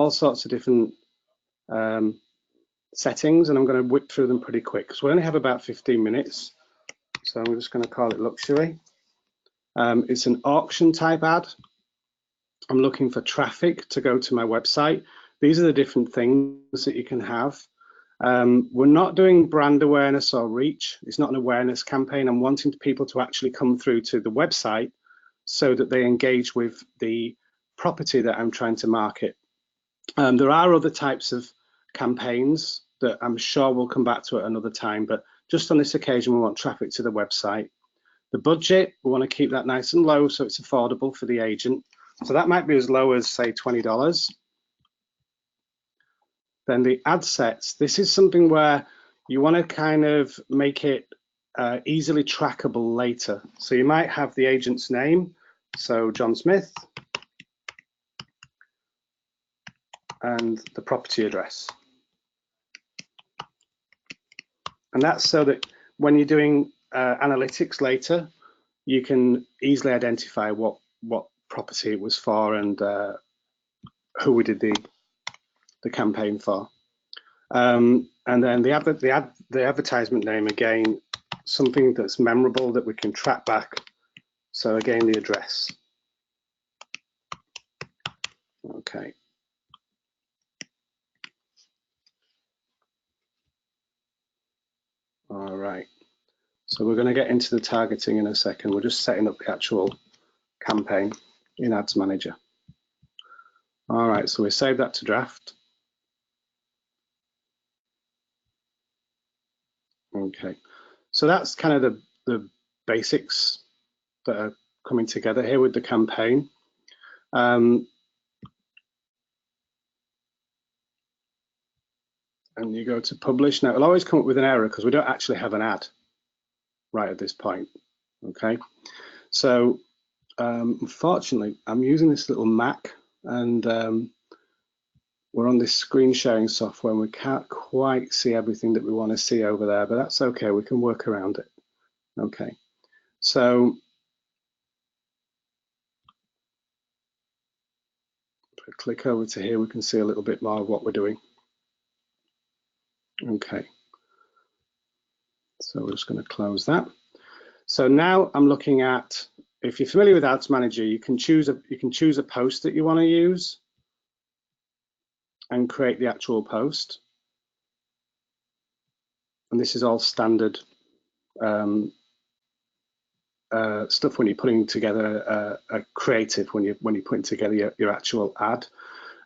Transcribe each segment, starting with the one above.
all sorts of different settings, and I'm going to whip through them pretty quick because we only have about 15 minutes. So I'm just going to call it luxury. It's an auction type ad. I'm looking for traffic to go to my website. These are the different things that you can have. We're not doing brand awareness or reach. It's not an awareness campaign. I'm wanting people to actually come through to the website so that they engage with the property that I'm trying to market. There are other types of campaigns that I'm sure we'll come back to at another time, but just on this occasion, we want traffic to the website. The budget, we want to keep that nice and low so it's affordable for the agent. So that might be as low as, say, $20. Then the ad sets, this is something where you want to kind of make it easily trackable later. So you might have the agent's name, so John Smith, and the property address. And that's so that when you're doing analytics later, you can easily identify what property it was for and who we did the campaign for. And then the advertisement name, again, something that's memorable that we can track back. So again, the address. Okay. All right. So we're going to get into the targeting in a second. We're just setting up the actual campaign in Ads Manager. All right, so we save that to draft. Okay, so that's kind of the basics that are coming together here with the campaign. And you go to publish. Now, it'll always come up with an error because we don't actually have an ad right at this point. Okay, so unfortunately, I'm using this little Mac, and we're on this screen sharing software, and we can't quite see everything that we want to see over there, but that's okay. We can work around it. Okay, so if I click over to here, we can see a little bit more of what we're doing. Okay, so we're just going to close that. So now I'm looking at, if you're familiar with Ads Manager, you can choose a post that you want to use and create the actual post. And this is all standard stuff when you're putting together a creative, when you're putting together your actual ad.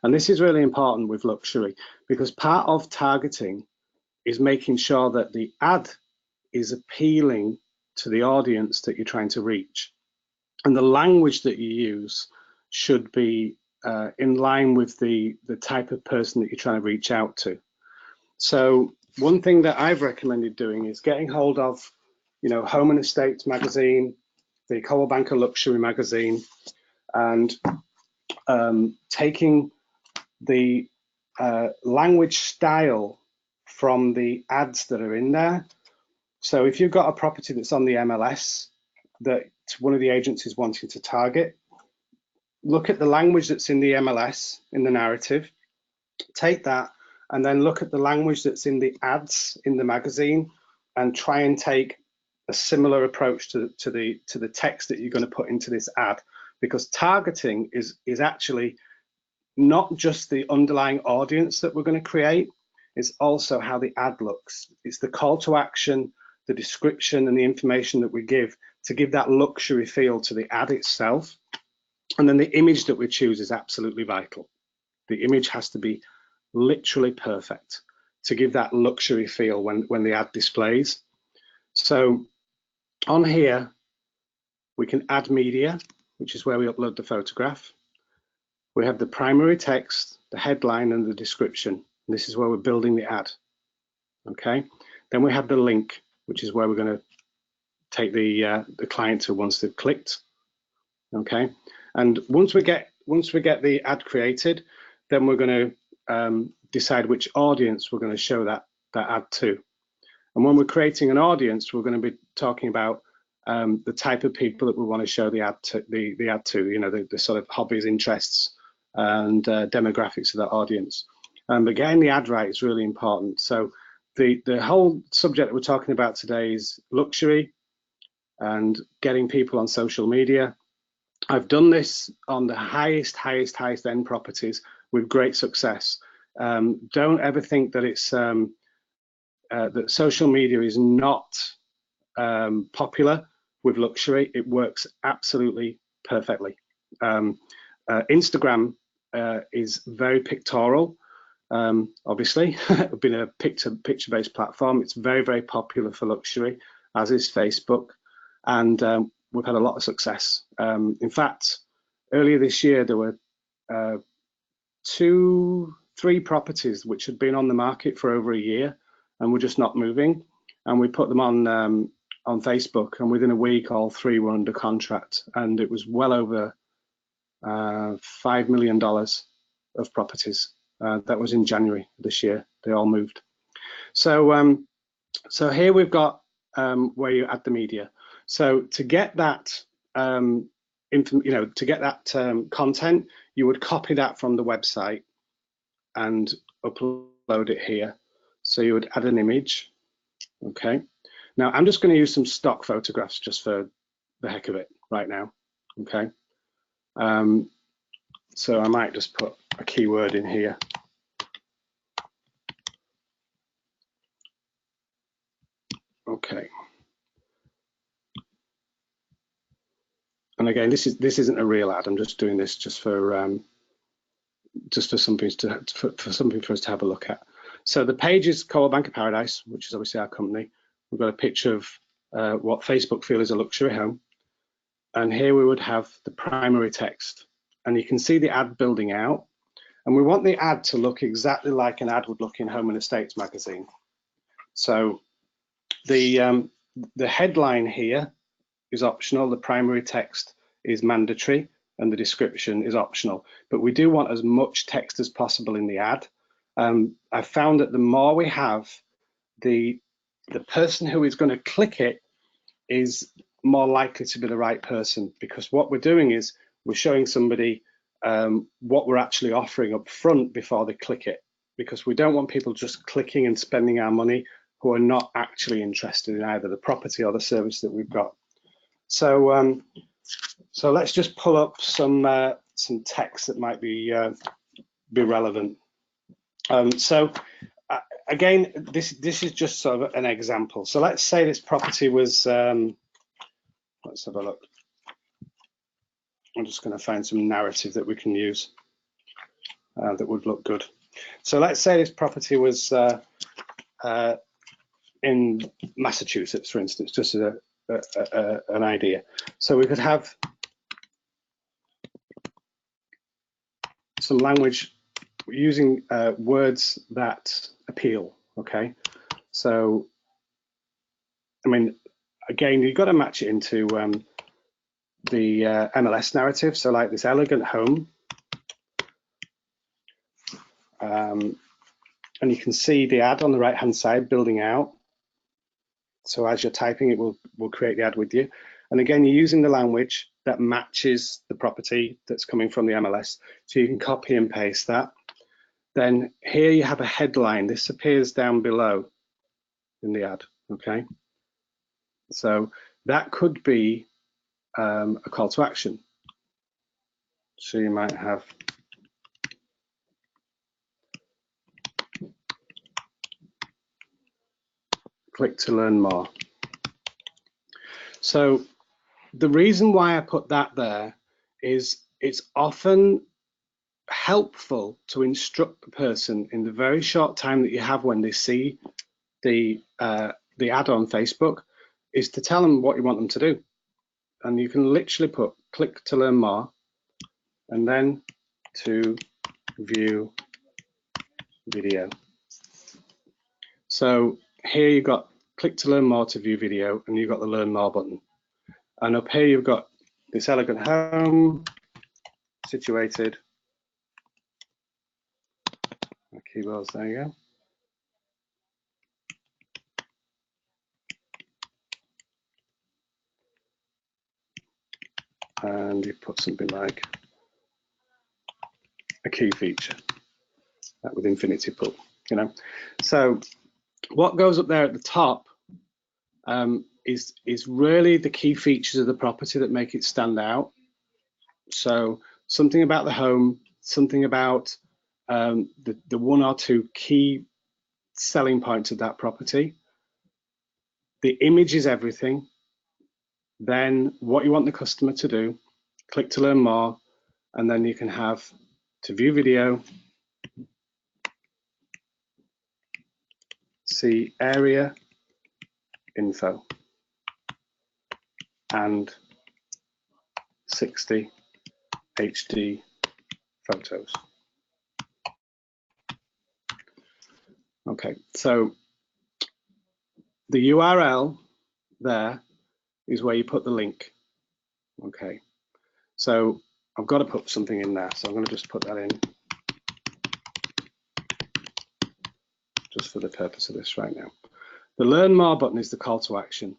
And this is really important with luxury, because part of targeting is making sure that the ad is appealing to the audience that you're trying to reach. And the language that you use should be in line with the type of person that you're trying to reach out to. So one thing that I've recommended doing is getting hold of, Home and Estates magazine, the Coldwell Banker Luxury magazine, and taking the language style from the ads that are in there. So if you've got a property that's on the MLS that one of the agents is wanting to target, look at the language that's in the MLS, in the narrative, take that, and then look at the language that's in the ads in the magazine, and try and take a similar approach to the text that you're going to put into this ad, because targeting is actually not just the underlying audience that we're going to create, it's also how the ad looks. It's the call to action, the description, and the information that we give to give that luxury feel to the ad itself. And then the image that we choose is absolutely vital. The image has to be literally perfect to give that luxury feel when the ad displays. So on here, we can add media, which is where we upload the photograph. We have the primary text, the headline, and the description. And this is where we're building the ad. Okay. Then we have the link, which is where we're going to take the client to once they've clicked. Okay. And once we get the ad created, then we're going to decide which audience we're going to show that ad to. And when we're creating an audience, we're going to be talking about the type of people that we want to show the ad to, the sort of hobbies, interests, and demographics of that audience. But getting the ad right is really important. So the whole subject that we're talking about today is luxury and getting people on social media. I've done this on the highest end properties with great success. Don't ever think that it's that social media is not popular with luxury. It works absolutely perfectly. Instagram is very pictorial. Obviously, being a picture-based platform, it's very popular for luxury, as is Facebook, and we've had a lot of success. In fact, earlier this year there were 3 properties which had been on the market for over a year and were just not moving, and we put them on Facebook, and within a week all 3 were under contract, and it was well over $5 million of properties. That was in January this year. They all moved. So so here we've got where you add the media. So to get that to get that content, you would copy that from the website and upload it here. So you would add an image. Okay. Now I'm just going to use some stock photographs just for the heck of it right now. Okay. So I might just put a keyword in here. Okay. And again, this isn't a real ad. I'm just doing this just for something for us to have a look at. So the page is Coral Bank of Paradise, which is obviously our company. We've got a picture of what Facebook feel is a luxury home, and here we would have the primary text, and you can see the ad building out. And we want the ad to look exactly like an ad would look in Home and Estates magazine. So the headline here is optional, the primary text is mandatory, and the description is optional. But we do want as much text as possible in the ad. I found that the more we have, the person who is going to click it is more likely to be the right person, because what we're doing is we're showing somebody what we're actually offering up front before they click it, because we don't want people just clicking and spending our money who are not actually interested in either the property or the service that we've got. So so let's just pull up some text that might be relevant. So again, this is just sort of an example. So let's say this property was let's have a look. I'm just going to find some narrative that we can use that would look good. So let's say this property was in Massachusetts, for instance, just as an idea. So we could have some language using words that appeal. Okay, so I mean, again, you've got to match it into the MLS narrative. So like this elegant home, and you can see the ad on the right hand side building out. So as you're typing, it will create the ad with you. And again, you're using the language that matches the property that's coming from the MLS. So you can copy and paste that. Then here you have a headline. This appears down below in the ad, okay? So that could be a call to action. So you might have click to learn more. So the reason why I put that there is it's often helpful to instruct the person in the very short time that you have when they see the ad on Facebook, is to tell them what you want them to do. And you can literally put click to learn more and then to view video. So here you've got click to learn more to view video, and you've got the learn more button. And up here you've got this elegant home situated. Keyboards, there you go. And you put something like a key feature with infinity pool, you know. So what goes up there at the top is really the key features of the property that make it stand out. So something about the home, something about the one or two key selling points of that property. The image is everything. Then what you want the customer to do, click to learn more, and then you can have to view video, see area info, and 60 HD photos. Okay, so the URL there is where you put the link. Okay, so I've got to put something in there, so I'm going to just put that in just for the purpose of this right now. The Learn More button is the call to action.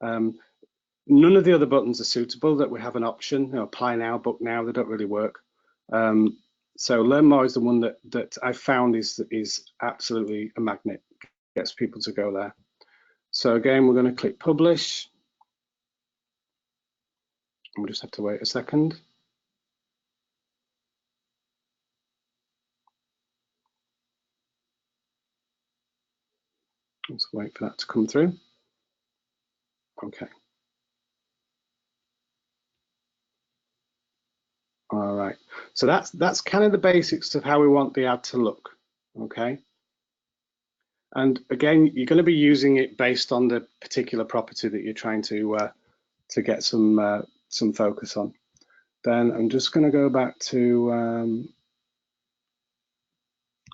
None of the other buttons are suitable that we have an option, you know, apply now, book now, they don't really work. So Learn More is the one that I found is absolutely a magnet, gets people to go there. So again, we're going to click publish. And we just have to wait a second. Let's wait for that to come through. Okay. All right. So that's kind of the basics of how we want the ad to look. Okay. And again, you're going to be using it based on the particular property that you're trying to get some focus on. Then I'm just going to go back to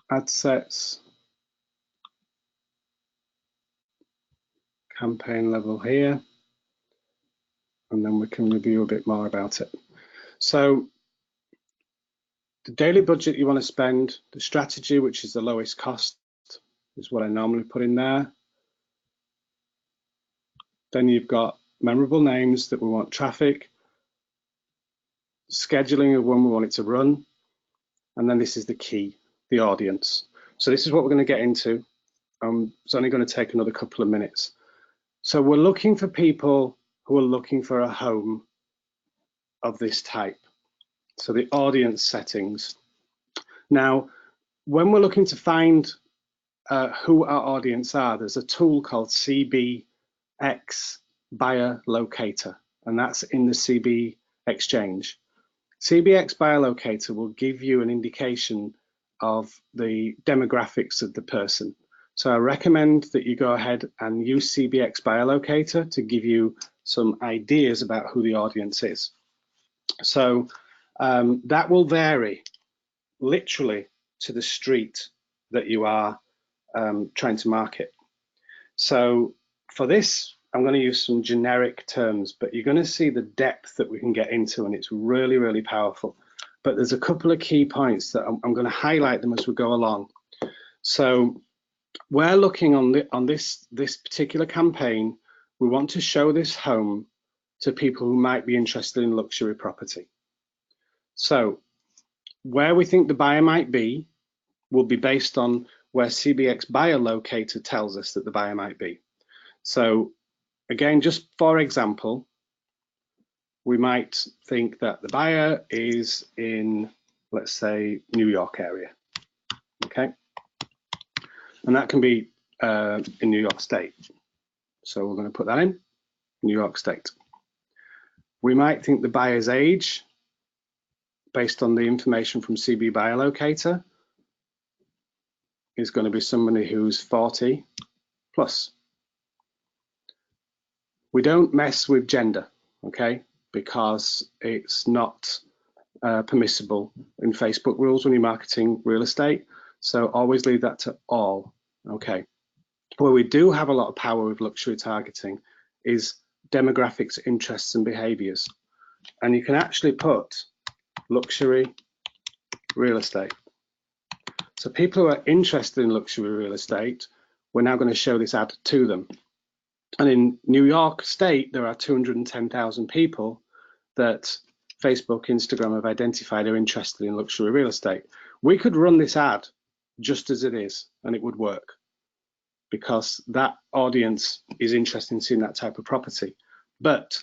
ad sets, campaign level here, and then we can review a bit more about it. So the daily budget you want to spend, the strategy, which is the lowest cost, is what I normally put in there. Then you've got memorable names that we want traffic, scheduling of when we want it to run, and then this is the key, the audience. So this is what we're going to get into. It's only going to take another couple of minutes. So we're looking for people who are looking for a home of this type. So the audience settings. Now, when we're looking to find who our audience are, there's a tool called CBX Buyer Locator, and that's in the CB Exchange. CBX Buyer Locator will give you an indication of the demographics of the person. So I recommend that you go ahead and use CBX Buyer Locator to give you some ideas about who the audience is. So that will vary literally to the street that you are trying to market. So for this, I'm going to use some generic terms, but you're going to see the depth that we can get into, and it's really, really powerful. But there's a couple of key points that I'm going to highlight them as we go along. So we're looking on this particular campaign. We want to show this home to people who might be interested in luxury property. So where we think the buyer might be will be based on where CBX Buyer Locator tells us that the buyer might be. So again, just for example, we might think that the buyer is in, let's say, New York area, okay? And that can be in New York State. So we're going to put that in, New York State. We might think the buyer's age, based on the information from CB Buyer Locator, is going to be somebody who's 40 plus. We don't mess with gender, okay, because it's not permissible in Facebook rules when you're marketing real estate. So always leave that to all, okay. Where we do have a lot of power with luxury targeting is demographics, interests, and behaviors. And you can actually put luxury real estate. So people who are interested in luxury real estate, we're now going to show this ad to them. And in New York State, there are 210,000 people that Facebook, Instagram have identified are interested in luxury real estate. We could run this ad just as it is, and it would work, because that audience is interested in seeing that type of property. But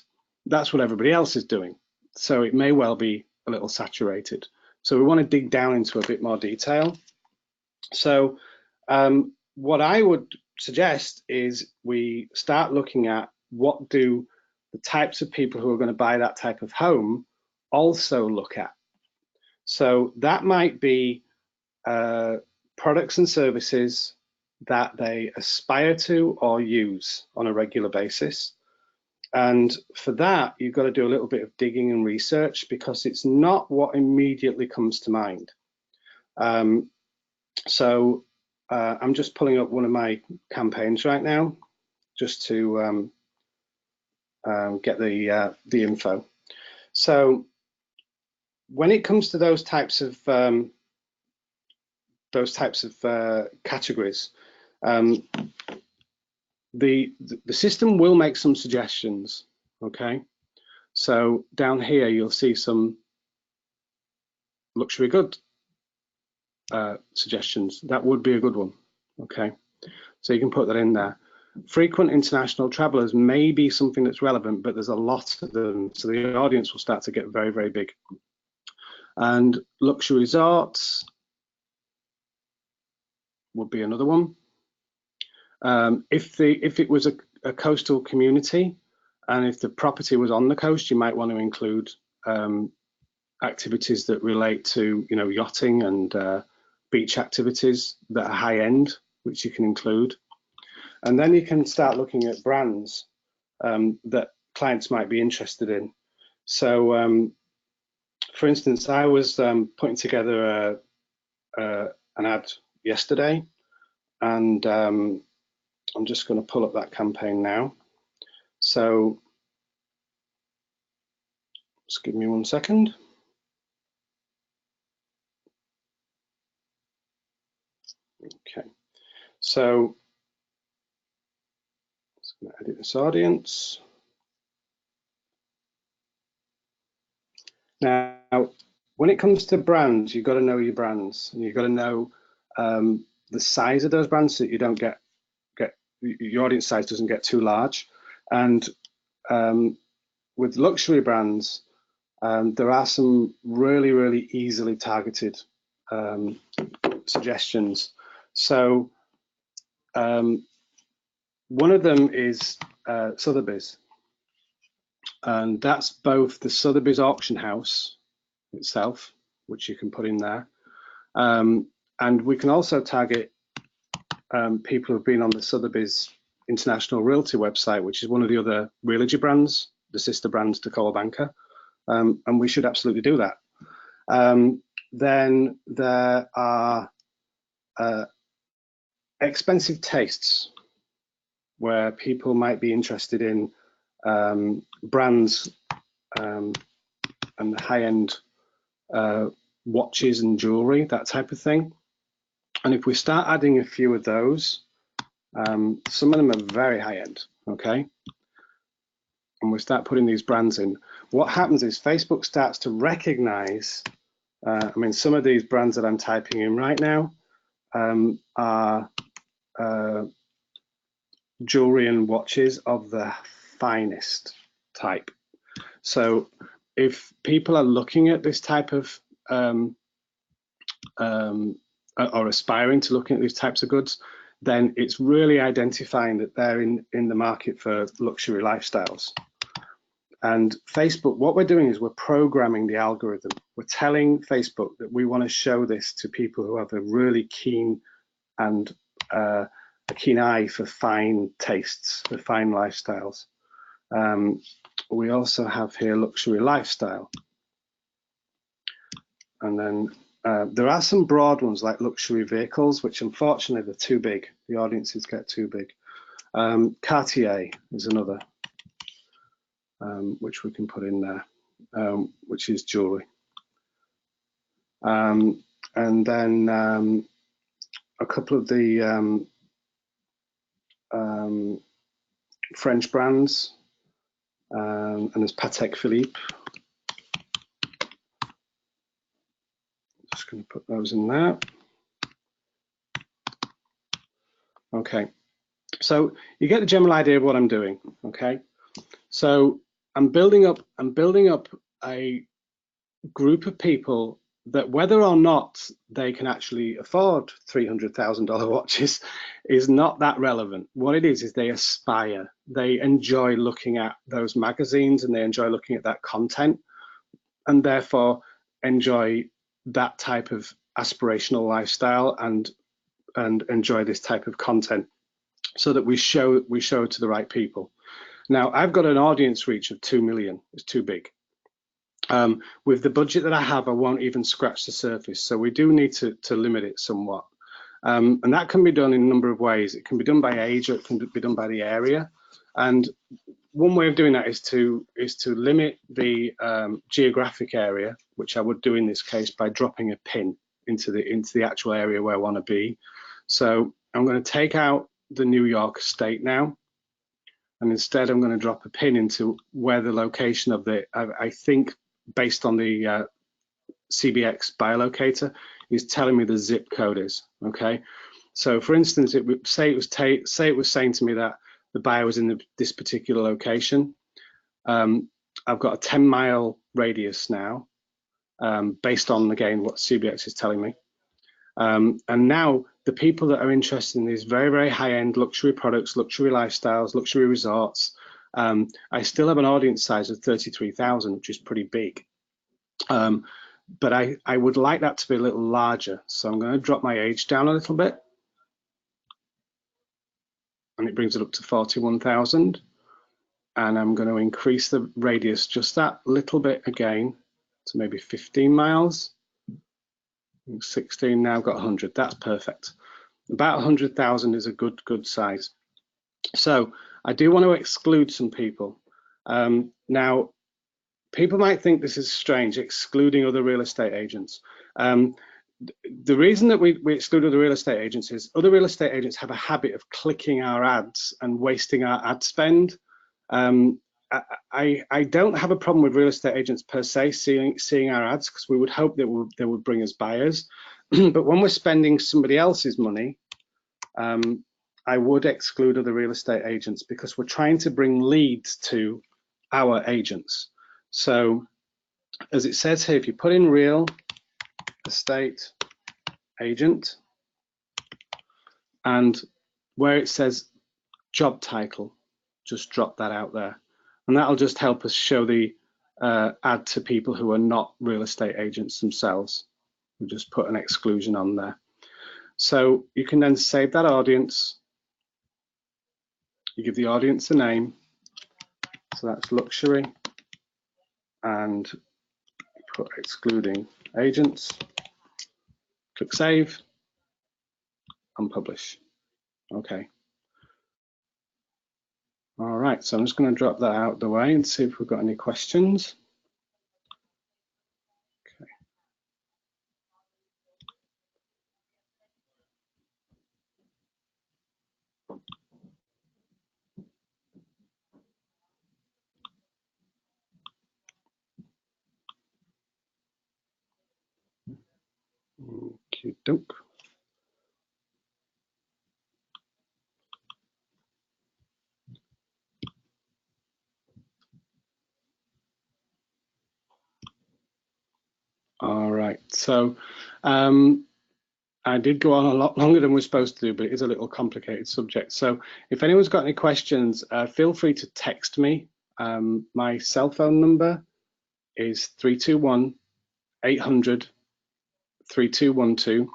that's what everybody else is doing. So it may well be a little saturated. So we want to dig down into a bit more detail. So what I would suggest is we start looking at what do the types of people who are going to buy that type of home also look at. So that might be products and services that they aspire to or use on a regular basis. And for that, you've got to do a little bit of digging and research, because it's not what immediately comes to mind. So I'm just pulling up one of my campaigns right now, just to get the info. So when it comes to those types of categories, the system will make some suggestions. Okay, so down here you'll see some luxury good suggestions. That would be a good one. Okay, so you can put that in there. Frequent international travelers may be something that's relevant, but there's a lot of them, so the audience will start to get very, very big. And luxury resorts would be another one. If it was a coastal community, and if the property was on the coast, you might want to include activities that relate to, you know, yachting and beach activities that are high end, which you can include. And then you can start looking at brands that clients might be interested in. So, for instance, I was putting together an ad yesterday, and I'm just going to pull up that campaign now. So, just give me 1 second. Okay, so let's edit this audience. Now, when it comes to brands, you've got to know your brands, and you've got to know the size of those brands, so that you don't get your audience size doesn't get too large. And with luxury brands, there are some really, really easily targeted suggestions. So one of them is Sotheby's, and that's both the Sotheby's auction house itself, which you can put in there, and we can also target people who've been on the Sotheby's International Realty website, which is one of the other Realogy brands, the sister brands to Coldwell Banker, and we should absolutely do that. Then there are expensive tastes, where people might be interested in brands and high-end watches and jewelry, that type of thing. And if we start adding a few of those, some of them are very high-end, okay? And we start putting these brands in, what happens is Facebook starts to recognize, I mean, some of these brands that I'm typing in right now are jewelry and watches of the finest type. So if people are looking at this type of or aspiring to looking at these types of goods, then it's really identifying that they're in the market for luxury lifestyles. And Facebook, what we're doing is we're programming the algorithm. We're telling Facebook that we want to show this to people who have a really keen and a keen eye for fine tastes, for fine lifestyles. We also have here luxury lifestyle. And then there are some broad ones like luxury vehicles, which unfortunately they're too big. The audiences get too big. Cartier is another, which we can put in there, which is jewelry. And then a couple of the French brands, and there's Patek Philippe. Just going to put those in there. Okay, so you get the general idea of what I'm doing. Okay, so I'm building up a group of people that, whether or not they can actually afford $300,000 watches, is not that relevant. What it is they aspire. They enjoy looking at those magazines and they enjoy looking at that content, and therefore enjoy that type of aspirational lifestyle and enjoy this type of content, so that we show to the right people. Now, I've got an audience reach of 2 million. It's too big. With the budget that I have, I won't even scratch the surface. So we do need to limit it somewhat. And that can be done in a number of ways. It can be done by age, or it can be done by the area. And one way of doing that is to limit the geographic area, which I would do in this case by dropping a pin into the actual area where I want to be. So I'm going to take out the New York state now, and instead I'm going to drop a pin into where the location of the, I think based on the CBX biolocator, is telling me the zip code is. Okay, so for instance, it would say it was saying to me that the buyer was in this particular location. I've got a 10-mile radius now, based on, again, what CBX is telling me. And now the people that are interested in these very, very high-end luxury products, luxury lifestyles, luxury resorts, I still have an audience size of 33,000, which is pretty big. But I would like that to be a little larger. So I'm going to drop my age down a little bit. And it brings it up to 41,000. And I'm going to increase the radius just that little bit again to maybe 15 miles. 16, now I've got 100. That's perfect. About 100,000 is a good size. So I do want to exclude some people. Now, people might think this is strange, excluding other real estate agents. The reason that we exclude other real estate agents is other real estate agents have a habit of clicking our ads and wasting our ad spend. I don't have a problem with real estate agents per se seeing our ads, because we would hope that they would bring us buyers. But when we're spending somebody else's money, I would exclude other real estate agents, because we're trying to bring leads to our agents. So as it says here, if you put in real estate agent, and where it says job title, just drop that out there. And that'll just help us show the ad to people who are not real estate agents themselves. We'll just put an exclusion on there. So you can then save that audience. You give the audience a name. So that's luxury, and put excluding agents. Click save and publish. Okay. All right, so I'm just going to drop that out the way and see if we've got any questions. Okay. Okey-doke. All right, so I did go on a lot longer than we're supposed to do, but it is a little complicated subject. So if anyone's got any questions, feel free to text me. My cell phone number is 321-800-3212,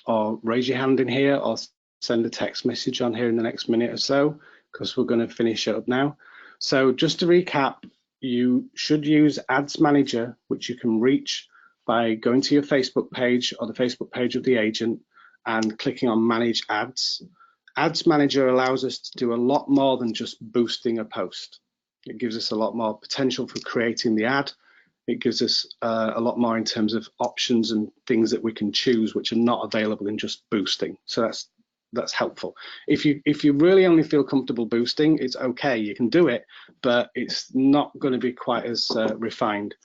or raise your hand in here, or send a text message on here in the next minute or so, because we're going to finish it up now. So just to recap, you should use Ads Manager, which you can reach by going to your Facebook page or the Facebook page of the agent and clicking on Manage Ads. Ads Manager allows us to do a lot more than just boosting a post. It gives us a lot more potential for creating the ad. It gives us a lot more in terms of options and things that we can choose, which are not available in just boosting. So that's helpful. If you really only feel comfortable boosting, it's okay, you can do it, but it's not going to be quite as refined.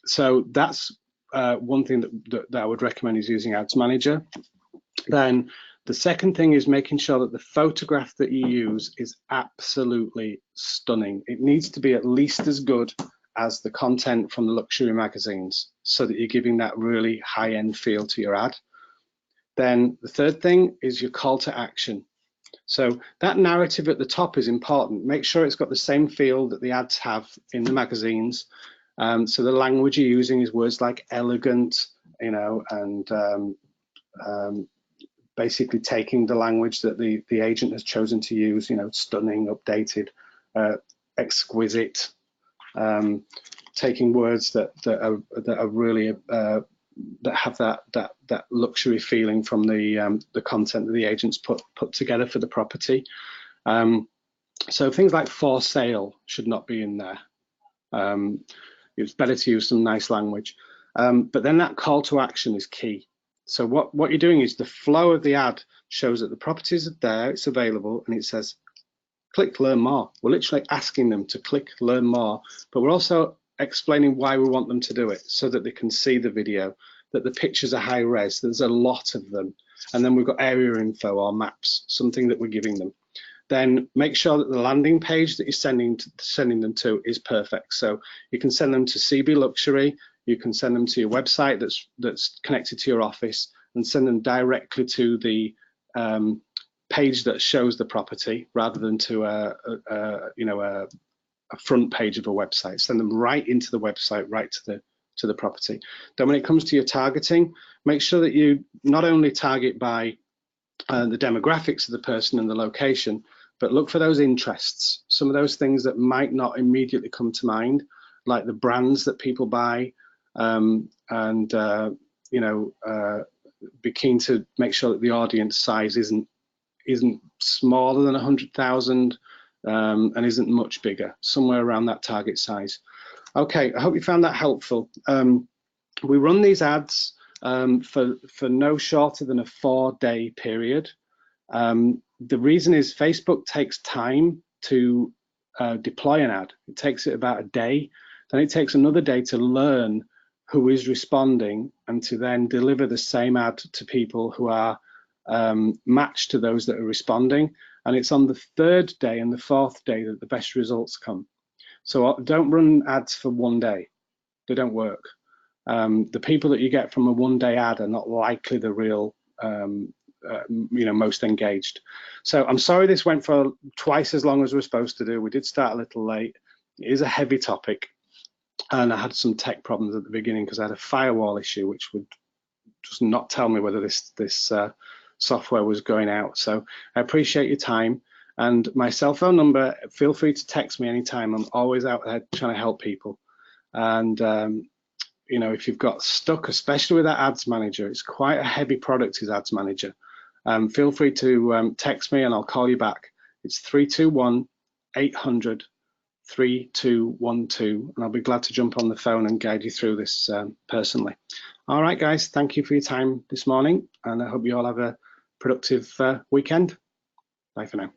So that's one thing that I would recommend is using Ads Manager. Then the second thing is making sure that the photograph that you use is absolutely stunning. It needs to be at least as good as the content from the luxury magazines, so that you're giving that really high-end feel to your ad. Then the third thing is your call to action. So that narrative at the top is important. Make sure it's got the same feel that the ads have in the magazines. So the language you're using is words like elegant, you know, and basically taking the language that the agent has chosen to use, you know, stunning, updated, exquisite, taking words that are really that have that luxury feeling from the content that the agents put together for the property. So things like for sale should not be in there. It's better to use some nice language. But then that call to action is key. So what you're doing is the flow of the ad shows that the properties are there, it's available, and it says, click learn more. We're literally asking them to click learn more, but we're also explaining why we want them to do it, so that they can see the video, that the pictures are high res, there's a lot of them, and then we've got area info or maps, something that we're giving them. Then make sure that the landing page that you're sending them to is perfect. So you can send them to CB Luxury, you can send them to your website that's connected to your office, and send them directly to the page that shows the property, rather than to a front page of a website. Send them right into the website, right to the property. Then when it comes to your targeting, make sure that you not only target by the demographics of the person and the location, but look for those interests, some of those things that might not immediately come to mind, like the brands that people buy, be keen to make sure that the audience size isn't smaller than 100,000 and isn't much bigger, somewhere around that target size. Okay, I hope you found that helpful. We run these ads for no shorter than a 4-day period. The reason is Facebook takes time to deploy an ad. It takes it about a day. Then it takes another day to learn who is responding, and to then deliver the same ad to people who are matched to those that are responding. And it's on the 3rd day and the 4th day that the best results come. So don't run ads for 1 day. They don't work. The people that you get from a 1-day ad are not likely the real most engaged. So I'm sorry this went for twice as long as we're supposed to do. We did start a little late. It is a heavy topic, and I had some tech problems at the beginning because I had a firewall issue which would just not tell me whether this software was going out. So I appreciate your time, and my cell phone number, feel free to text me anytime. I'm always out there trying to help people. And if you've got stuck, especially with that Ads Manager, it's quite a heavy product, is Ads Manager. Feel free to text me and I'll call you back. It's 321-800-3212, and I'll be glad to jump on the phone and guide you through this personally. All right, guys, thank you for your time this morning, and I hope you all have a productive weekend. Bye for now.